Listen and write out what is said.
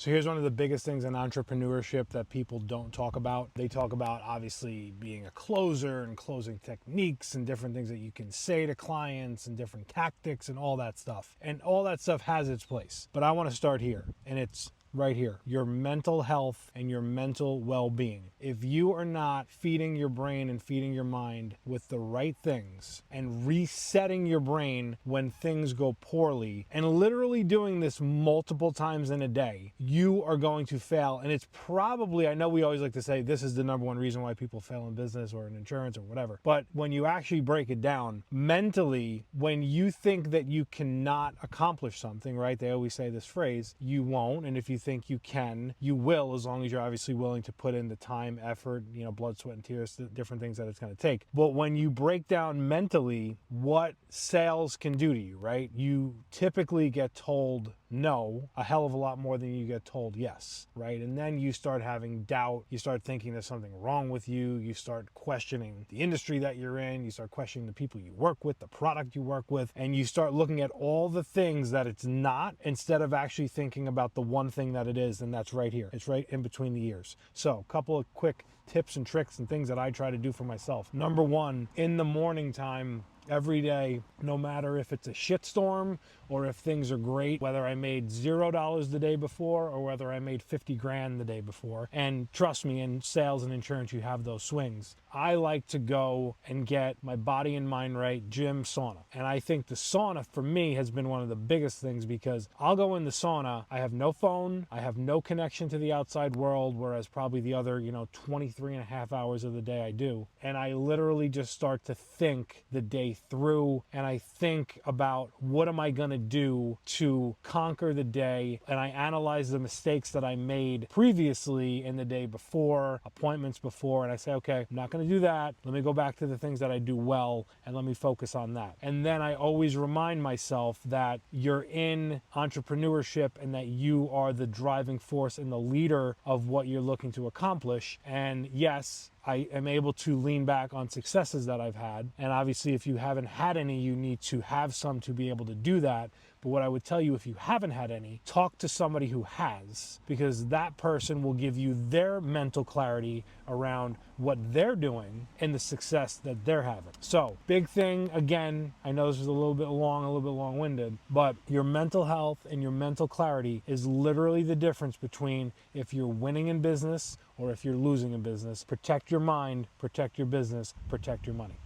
So here's one of the biggest things in entrepreneurship that people don't talk about. They talk about obviously being a closer and closing techniques and different things that you can say to clients and different tactics and all that stuff. And all that stuff has its place. But I want to start here, and it's right here, your mental health and your mental well-being. If you are not feeding your brain and feeding your mind with the right things and resetting your brain when things go poorly and literally doing this multiple times in a day, you are going to fail. And it's probably, I know we always like to say this is the number one reason why people fail in business or in insurance or whatever, but when you actually break it down mentally, when you think that you cannot accomplish something, right? They always say this phrase, you won't. And if you think you can, you will, as long as you're obviously willing to put in the time, effort, blood, sweat, and tears, the different things that it's going to take. But when you break down mentally what sales can do to you, right? You typically get told no a hell of a lot more than you get told yes, right? And then you start having doubt, you start thinking there's something wrong with you, you start questioning the industry that you're in, you start questioning the people you work with, the product you work with, and you start looking at all the things that it's not instead of actually thinking about the one thing that it is, and that's right here. It's right in between the ears. So a couple of quick tips and tricks and things that I try to do for myself. Number one, in the morning time, every day, no matter if it's a shitstorm or if things are great, whether I made $0 the day before or whether I made 50 grand the day before. And trust me, in sales and insurance, you have those swings. I like to go and get my body and mind right, gym, sauna. And I think the sauna for me has been one of the biggest things because I'll go in the sauna, I have no phone, I have no connection to the outside world, whereas probably the other, 23 and a half hours of the day I do. And I literally just start to think the day through, and I think about what am I going to do to conquer the day, and I analyze the mistakes that I made previously in the day before, appointments before, and I say, okay, I'm not going to do that. Let me go back to the things that I do well and let me focus on that. And then I always remind myself that you're in entrepreneurship and that you are the driving force and the leader of what you're looking to accomplish. And yes, I am able to lean back on successes that I've had. And obviously, if you haven't had any, you need to have some to be able to do that. But what I would tell you, if you haven't had any, talk to somebody who has, because that person will give you their mental clarity around what they're doing and the success that they're having. So, big thing, again, I know this is a little bit long-winded, but your mental health and your mental clarity is literally the difference between if you're winning in business or if you're losing in business. Protect your mind, protect your business, protect your money.